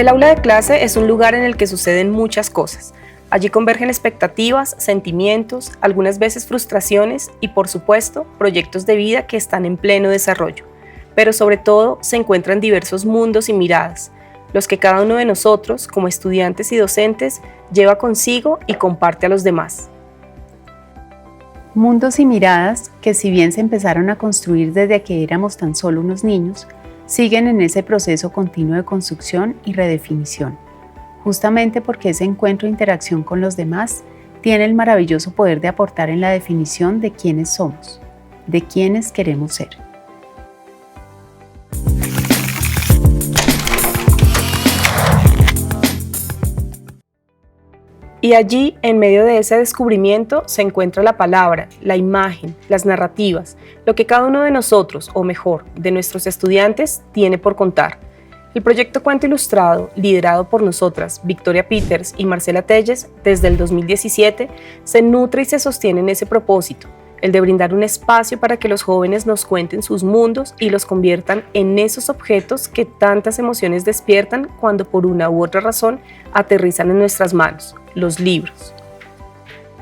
El aula de clase es un lugar en el que suceden muchas cosas. Allí convergen expectativas, sentimientos, algunas veces frustraciones y, por supuesto, proyectos de vida que están en pleno desarrollo. Pero sobre todo se encuentran diversos mundos y miradas, los que cada uno de nosotros, como estudiantes y docentes, lleva consigo y comparte a los demás. Mundos y miradas que, si bien se empezaron a construir desde que éramos tan solo unos niños, siguen en ese proceso continuo de construcción y redefinición, justamente porque ese encuentro e interacción con los demás tiene el maravilloso poder de aportar en la definición de quiénes somos, de quiénes queremos ser. Y allí, en medio de ese descubrimiento, se encuentra la palabra, la imagen, las narrativas, lo que cada uno de nosotros, o mejor, de nuestros estudiantes, tiene por contar. El proyecto Cuento Ilustrado, liderado por nosotras, Victoria Peters y Marcela Telles, desde el 2017, se nutre y se sostiene en ese propósito, el de brindar un espacio para que los jóvenes nos cuenten sus mundos y los conviertan en esos objetos que tantas emociones despiertan cuando por una u otra razón aterrizan en nuestras manos, los libros.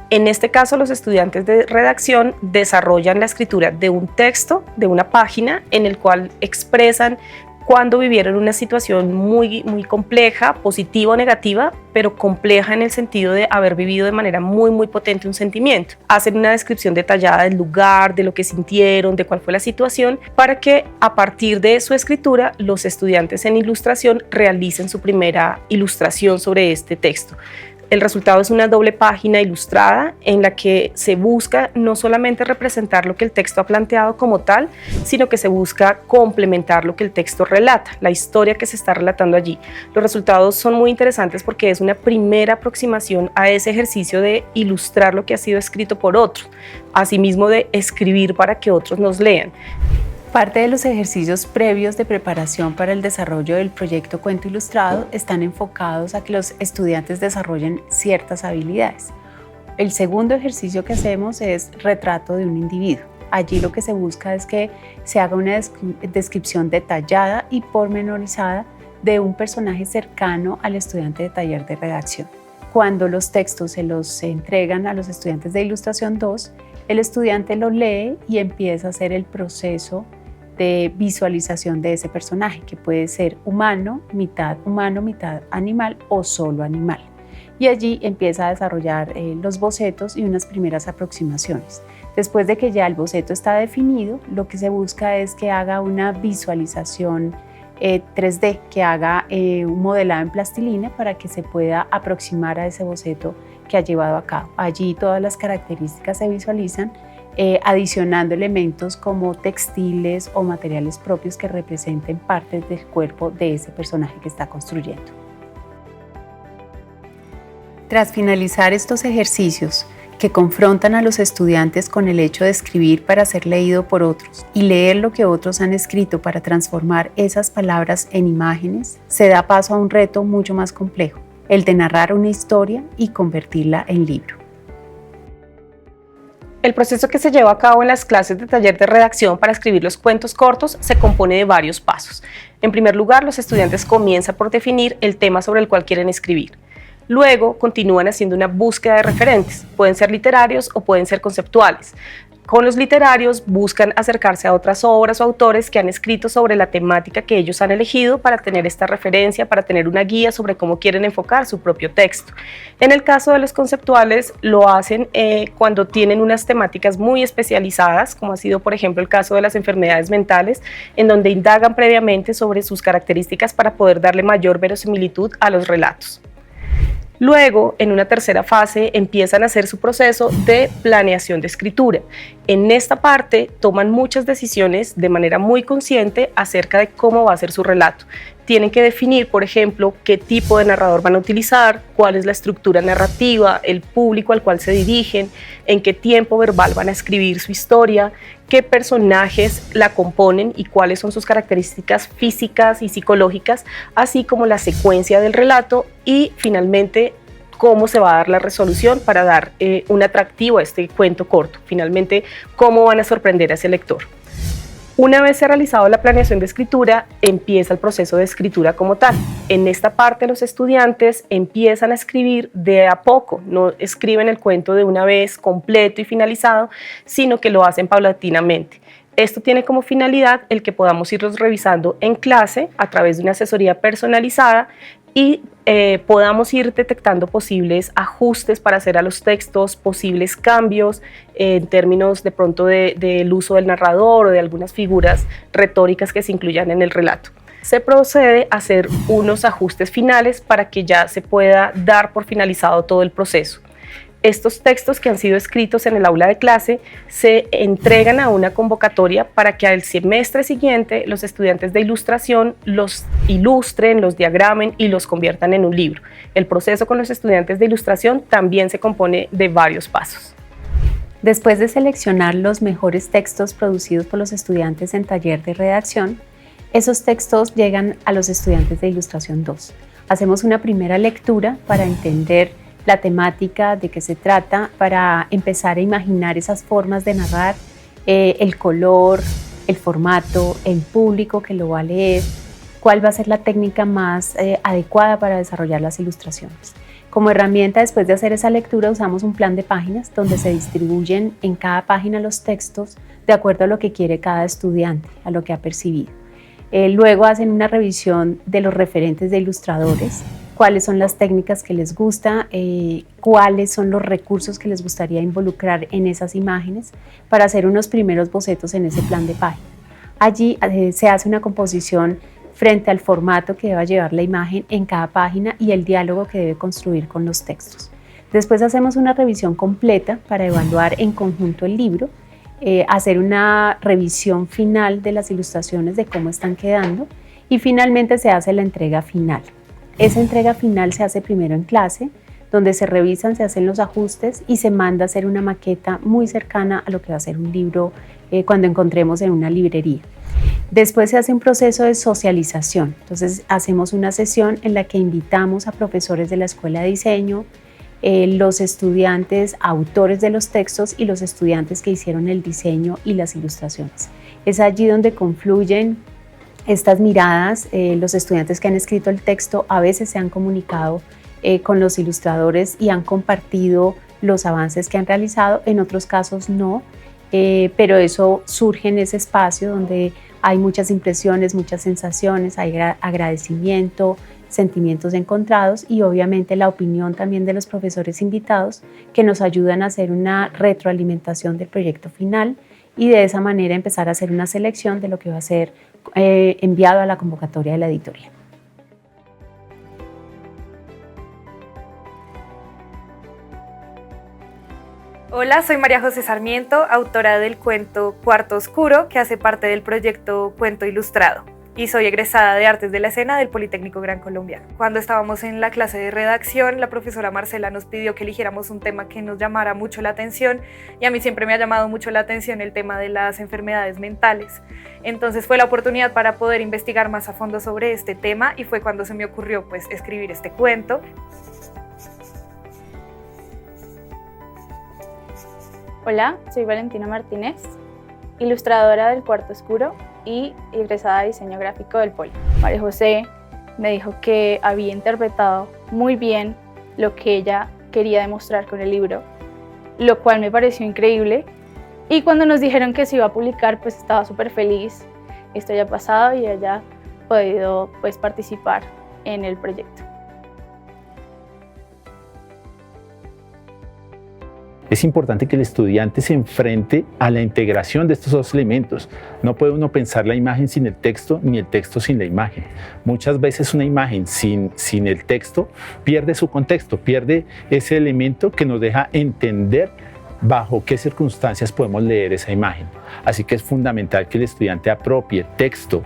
En este caso, los estudiantes de redacción desarrollan la escritura de un texto, de una página, en el cual expresan cuando vivieron una situación muy compleja, positiva o negativa, pero compleja en el sentido de haber vivido de manera muy potente un sentimiento. Hacen una descripción detallada del lugar, de lo que sintieron, de cuál fue la situación, para que a partir de su escritura los estudiantes en ilustración realicen su primera ilustración sobre este texto. El resultado es una doble página ilustrada en la que se busca no solamente representar lo que el texto ha planteado como tal, sino que se busca complementar lo que el texto relata, la historia que se está relatando allí. Los resultados son muy interesantes porque es una primera aproximación a ese ejercicio de ilustrar lo que ha sido escrito por otros, asimismo de escribir para que otros nos lean. Parte de los ejercicios previos de preparación para el desarrollo del proyecto Cuento Ilustrado están enfocados a que los estudiantes desarrollen ciertas habilidades. El segundo ejercicio que hacemos es retrato de un individuo. Allí lo que se busca es que se haga una descripción detallada y pormenorizada de un personaje cercano al estudiante de taller de redacción. Cuando los textos se los entregan a los estudiantes de Ilustración 2, el estudiante lo lee y empieza a hacer el proceso de visualización de ese personaje, que puede ser humano, mitad animal o solo animal. Y allí empieza a desarrollar los bocetos y unas primeras aproximaciones. Después de que ya el boceto está definido, lo que se busca es que haga una visualización 3D, que haga un modelado en plastilina para que se pueda aproximar a ese boceto que ha llevado a cabo. Allí todas las características se visualizan, adicionando elementos como textiles o materiales propios que representen partes del cuerpo de ese personaje que está construyendo. Tras finalizar estos ejercicios que confrontan a los estudiantes con el hecho de escribir para ser leído por otros y leer lo que otros han escrito para transformar esas palabras en imágenes, se da paso a un reto mucho más complejo, el de narrar una historia y convertirla en libro. El proceso que se lleva a cabo en las clases de taller de redacción para escribir los cuentos cortos se compone de varios pasos. En primer lugar, los estudiantes comienzan por definir el tema sobre el cual quieren escribir. Luego, continúan haciendo una búsqueda de referentes, pueden ser literarios o pueden ser conceptuales. Con los literarios buscan acercarse a otras obras o autores que han escrito sobre la temática que ellos han elegido para tener esta referencia, para tener una guía sobre cómo quieren enfocar su propio texto. En el caso de los conceptuales lo hacen cuando tienen unas temáticas muy especializadas, como ha sido por ejemplo el caso de las enfermedades mentales, en donde indagan previamente sobre sus características para poder darle mayor verosimilitud a los relatos. Luego, en una tercera fase, empiezan a hacer su proceso de planeación de escritura. En esta parte toman muchas decisiones de manera muy consciente acerca de cómo va a ser su relato. Tienen que definir, por ejemplo, qué tipo de narrador van a utilizar, cuál es la estructura narrativa, el público al cual se dirigen, en qué tiempo verbal van a escribir su historia, qué personajes la componen y cuáles son sus características físicas y psicológicas, así como la secuencia del relato y, finalmente, cómo se va a dar la resolución para dar un atractivo a este cuento corto. Finalmente, cómo van a sorprender a ese lector. Una vez se ha realizado la planeación de escritura, empieza el proceso de escritura como tal. En esta parte los estudiantes empiezan a escribir de a poco, no escriben el cuento de una vez completo y finalizado, sino que lo hacen paulatinamente. Esto tiene como finalidad el que podamos irlos revisando en clase a través de una asesoría personalizada y podamos ir detectando posibles ajustes para hacer a los textos, posibles cambios en términos de pronto del uso del narrador o de algunas figuras retóricas que se incluyan en el relato. Se procede a hacer unos ajustes finales para que ya se pueda dar por finalizado todo el proceso. Estos textos que han sido escritos en el aula de clase se entregan a una convocatoria para que al semestre siguiente los estudiantes de ilustración los ilustren, los diagramen y los conviertan en un libro. El proceso con los estudiantes de ilustración también se compone de varios pasos. Después de seleccionar los mejores textos producidos por los estudiantes en taller de redacción, esos textos llegan a los estudiantes de Ilustración 2. Hacemos una primera lectura para entender la temática, de qué se trata, para empezar a imaginar esas formas de narrar, el color, el formato, el público que lo va a leer, cuál va a ser la técnica más adecuada para desarrollar las ilustraciones. Como herramienta, después de hacer esa lectura, usamos un plan de páginas donde se distribuyen en cada página los textos de acuerdo a lo que quiere cada estudiante, a lo que ha percibido. Luego hacen una revisión de los referentes de ilustradores, cuáles son las técnicas que les gusta, cuáles son los recursos que les gustaría involucrar en esas imágenes para hacer unos primeros bocetos en ese plan de página. Allí se hace una composición frente al formato que deba llevar la imagen en cada página y el diálogo que debe construir con los textos. Después hacemos una revisión completa para evaluar en conjunto el libro, hacer una revisión final de las ilustraciones de cómo están quedando y finalmente se hace la entrega final. Esa entrega final se hace primero en clase, donde se revisan, se hacen los ajustes y se manda a hacer una maqueta muy cercana a lo que va a ser un libro cuando encontremos en una librería. Después se hace un proceso de socialización, entonces hacemos una sesión en la que invitamos a profesores de la Escuela de Diseño, los estudiantes, autores de los textos y los estudiantes que hicieron el diseño y las ilustraciones. Es allí donde confluyen estas miradas. Los estudiantes que han escrito el texto a veces se han comunicado con los ilustradores y han compartido los avances que han realizado, en otros casos no, pero eso surge en ese espacio donde hay muchas impresiones, muchas sensaciones, hay agradecimiento, sentimientos encontrados y obviamente la opinión también de los profesores invitados que nos ayudan a hacer una retroalimentación del proyecto final y de esa manera empezar a hacer una selección de lo que va a ser enviado a la convocatoria de la editorial. Hola, soy María José Sarmiento, autora del cuento Cuarto Oscuro, que hace parte del proyecto Cuento Ilustrado, y soy egresada de Artes de la Escena del Politécnico Gran Colombiano. Cuando estábamos en la clase de redacción, la profesora Marcela nos pidió que eligiéramos un tema que nos llamara mucho la atención, y a mí siempre me ha llamado mucho la atención el tema de las enfermedades mentales. Entonces fue la oportunidad para poder investigar más a fondo sobre este tema y fue cuando se me ocurrió escribir este cuento. Hola, soy Valentina Martínez, ilustradora del Cuarto Oscuro y egresada de diseño gráfico del Poli. María José me dijo que había interpretado muy bien lo que ella quería demostrar con el libro, lo cual me pareció increíble. Y cuando nos dijeron que se iba a publicar, pues estaba súper feliz. Esto ya ha pasado y ella ha podido participar en el proyecto. Es importante que el estudiante se enfrente a la integración de estos dos elementos. No puede uno pensar la imagen sin el texto, ni el texto sin la imagen. Muchas veces una imagen sin el texto pierde su contexto, pierde ese elemento que nos deja entender bajo qué circunstancias podemos leer esa imagen. Así que es fundamental que el estudiante apropie texto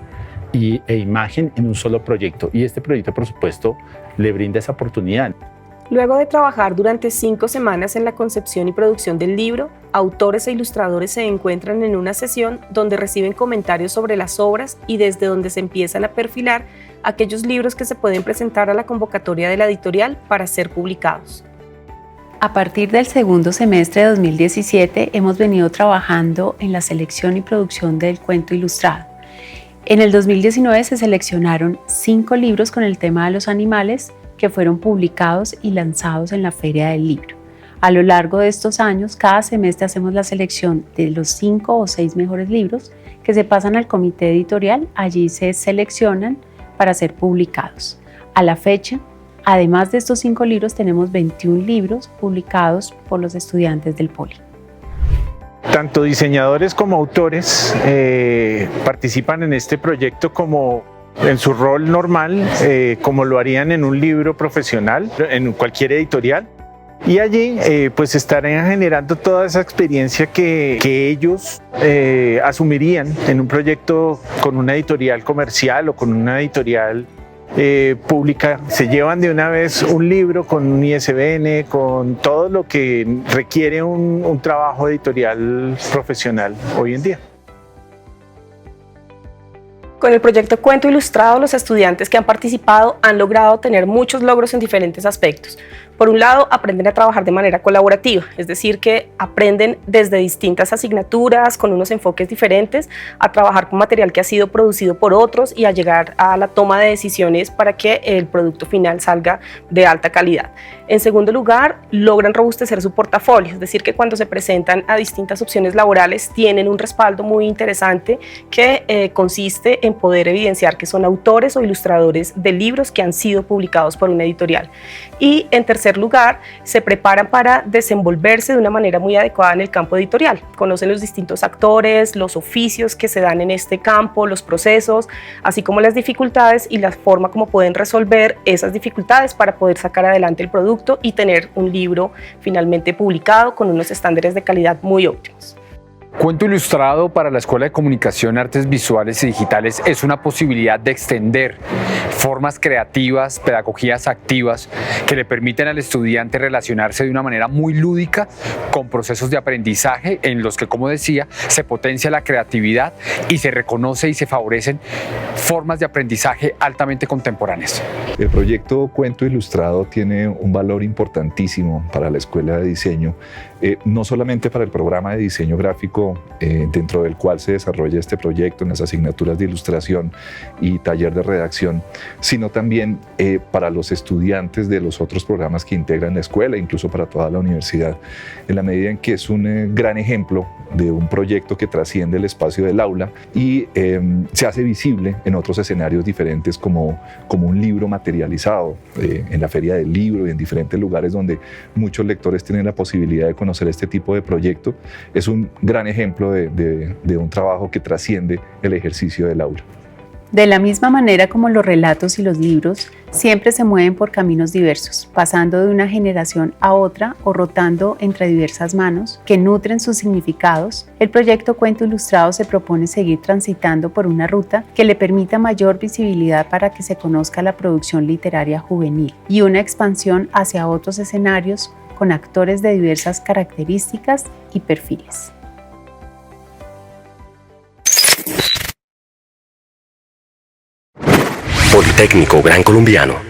e imagen en un solo proyecto. Y este proyecto, por supuesto, le brinda esa oportunidad. Luego de trabajar durante 5 semanas en la concepción y producción del libro, autores e ilustradores se encuentran en una sesión donde reciben comentarios sobre las obras y desde donde se empiezan a perfilar aquellos libros que se pueden presentar a la convocatoria de la editorial para ser publicados. A partir del segundo semestre de 2017 hemos venido trabajando en la selección y producción del cuento ilustrado. En el 2019 se seleccionaron 5 libros con el tema de los animales que fueron publicados y lanzados en la Feria del Libro. A lo largo de estos años, cada semestre hacemos la selección de los 5 o 6 mejores libros que se pasan al comité editorial. Allí se seleccionan para ser publicados. A la fecha, además de estos 5 libros, tenemos 21 libros publicados por los estudiantes del Poli. Tanto diseñadores como autores participan en este proyecto como en su rol normal, como lo harían en un libro profesional, en cualquier editorial. Y allí pues estarán generando toda esa experiencia que ellos asumirían en un proyecto con una editorial comercial o con una editorial pública. Se llevan de una vez un libro con un ISBN, con todo lo que requiere un trabajo editorial profesional hoy en día. Con el proyecto Cuento Ilustrado, los estudiantes que han participado han logrado tener muchos logros en diferentes aspectos. Por un lado, aprenden a trabajar de manera colaborativa, es decir, que aprenden desde distintas asignaturas, con unos enfoques diferentes, a trabajar con material que ha sido producido por otros y a llegar a la toma de decisiones para que el producto final salga de alta calidad. En segundo lugar, logran robustecer su portafolio, es decir, que cuando se presentan a distintas opciones laborales tienen un respaldo muy interesante que consiste en poder evidenciar que son autores o ilustradores de libros que han sido publicados por una editorial. Y en tercer lugar, se preparan para desenvolverse de una manera muy adecuada en el campo editorial. Conocen los distintos actores, los oficios que se dan en este campo, los procesos, así como las dificultades y la forma como pueden resolver esas dificultades para poder sacar adelante el producto y tener un libro finalmente publicado con unos estándares de calidad muy óptimos. Cuento Ilustrado para la Escuela de Comunicación, Artes Visuales y Digitales es una posibilidad de extender formas creativas, pedagogías activas que le permiten al estudiante relacionarse de una manera muy lúdica con procesos de aprendizaje en los que, como decía, se potencia la creatividad y se reconoce y se favorecen formas de aprendizaje altamente contemporáneas. El proyecto Cuento Ilustrado tiene un valor importantísimo para la Escuela de Diseño, no solamente para el programa de diseño gráfico dentro del cual se desarrolla este proyecto en las asignaturas de ilustración y taller de redacción, sino también para los estudiantes de los otros programas que integran la escuela, incluso para toda la universidad, en la medida en que es un gran ejemplo de un proyecto que trasciende el espacio del aula y se hace visible en otros escenarios diferentes como un libro materializado en la Feria del Libro y en diferentes lugares donde muchos lectores tienen la posibilidad de conocer este tipo de proyecto. Es un gran ejemplo de un trabajo que trasciende el ejercicio del aula. De la misma manera como los relatos y los libros siempre se mueven por caminos diversos, pasando de una generación a otra o rotando entre diversas manos que nutren sus significados, el proyecto Cuento Ilustrado se propone seguir transitando por una ruta que le permita mayor visibilidad para que se conozca la producción literaria juvenil y una expansión hacia otros escenarios con actores de diversas características y perfiles. Politécnico Gran Colombiano.